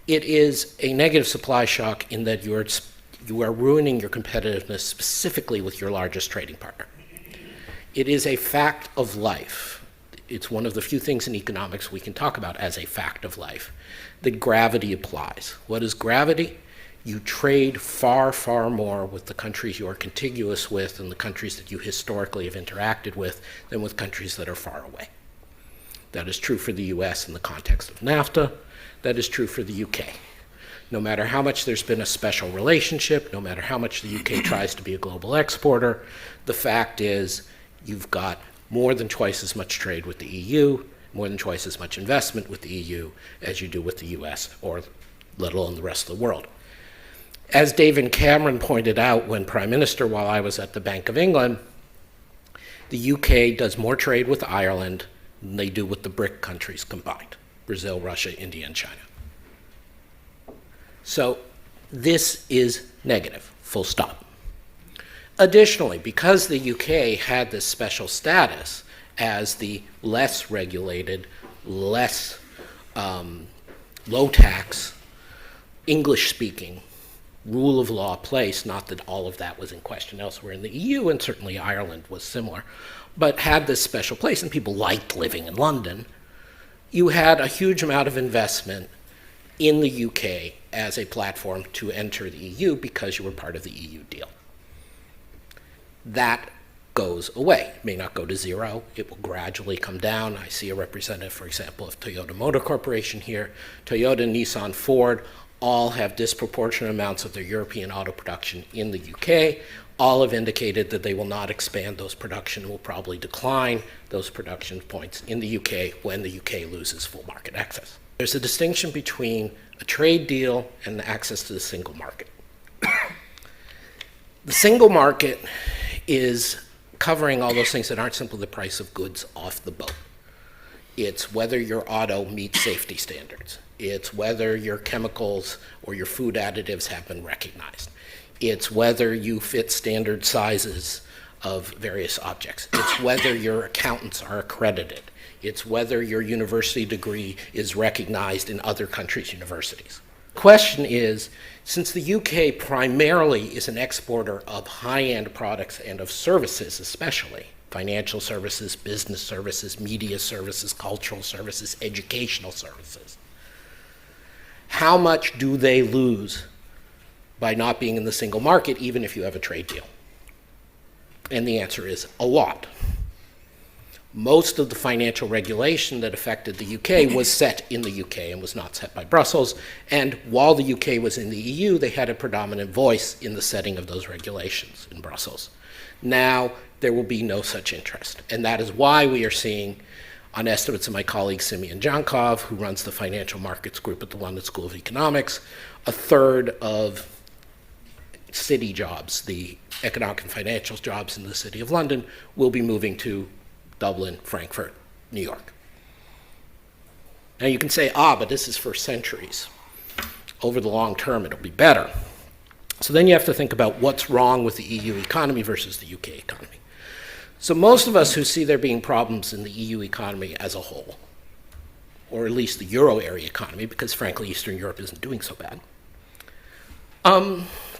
It is a negative supply shock in that you are ruining your competitiveness specifically with your largest trading partner. It is a fact of life. It's one of the few things in economics we can talk about as a fact of life, that gravity applies. What is gravity? You trade far, far more with the countries you are contiguous with and the countries that you historically have interacted with than with countries that are far away. That is true for the US in the context of NAFTA. That is true for the UK. No matter how much there's been a special relationship, no matter how much the UK tries to be a global exporter, the fact is you've got more than twice as much trade with the EU, more than twice as much investment with the EU as you do with the US, or let alone the rest of the world. As David Cameron pointed out when Prime Minister while I was at the Bank of England, the UK does more trade with Ireland than they do with the BRIC countries combined, Brazil, Russia, India, and China. So this is negative, full stop. Additionally, because the UK had this special status as the less regulated, less low-tax, English-speaking, rule of law place, not that all of that was in question elsewhere in the EU, and certainly Ireland was similar, but had this special place, and people liked living in London, you had a huge amount of investment in the UK as a platform to enter the EU because you were part of the EU deal. That goes away. It may not go to zero. It will gradually come down. I see a representative, for example, of Toyota Motor Corporation here. Toyota, Nissan, Ford all have disproportionate amounts of their European auto production in the UK. All have indicated that they will not expand those production, will probably decline those production points in the UK when the UK loses full market access. There's a distinction between a trade deal and access to the single market. The single market is covering all those things that aren't simply the price of goods off the boat. It's whether your auto meets safety standards. It's whether your chemicals or your food additives have been recognized. It's whether you fit standard sizes of various objects. It's whether your accountants are accredited. It's whether your university degree is recognized in other countries' universities. The question is, since the UK primarily is an exporter of high-end products and of services especially, financial services, business services, media services, cultural services, educational services, how much do they lose by not being in the single market, even if you have a trade deal? And the answer is a lot. Most of the financial regulation that affected the UK was set in the UK and was not set by Brussels. And while the UK was in the EU, they had a predominant voice in the setting of those regulations in Brussels. Now, there will be no such interest. And that is why we are seeing, on estimates of my colleague Simeon Jankov, who runs the financial markets group at the London School of Economics, a third of city jobs, the economic and financial jobs in the City of London, will be moving to Dublin, Frankfurt, New York. Now you can say, but this is for centuries. Over the long term, it'll be better. So then you have to think about what's wrong with the EU economy versus the UK economy. So most of us who see there being problems in the EU economy as a whole, or at least the Euro area economy, because frankly Eastern Europe isn't doing so bad,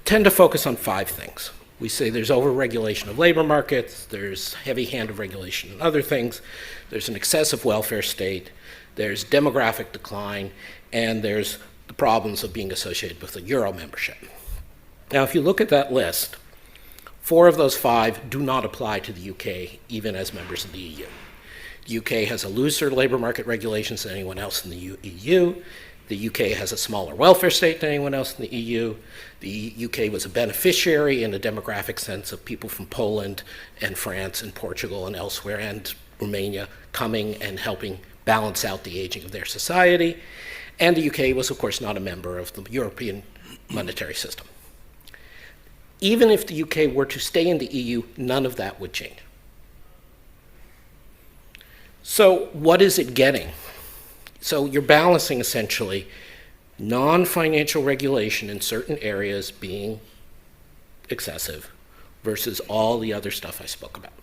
tend to focus on 5 things. We say there's over-regulation of labor markets, there's heavy hand of regulation and other things, there's an excessive welfare state, there's demographic decline, and there's the problems of being associated with the Euro membership. Now, if you look at that list, 4 of those 5 do not apply to the UK, even as members of the EU. The UK has a looser labor market regulations than anyone else in the EU. The UK has a smaller welfare state than anyone else in the EU. The UK was a beneficiary in a demographic sense of people from Poland and France and Portugal and elsewhere and Romania coming and helping balance out the aging of their society. And the UK was, of course, not a member of the European monetary system. Even if the UK were to stay in the EU, none of that would change. So what is it getting? So you're balancing essentially non-financial regulation in certain areas being excessive versus all the other stuff I spoke about,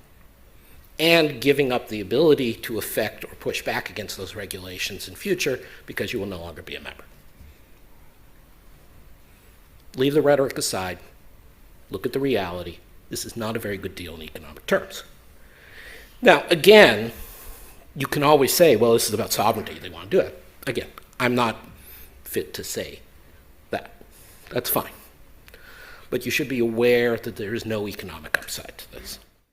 and giving up the ability to affect or push back against those regulations in future because you will no longer be a member. leave the rhetoric aside, look at the reality. This is not a very good deal in economic terms. Now, again, you can always say, well, this is about sovereignty. They want to do it. Again, I'm not fit to say that. That's fine. But you should be aware that there is no economic upside to this.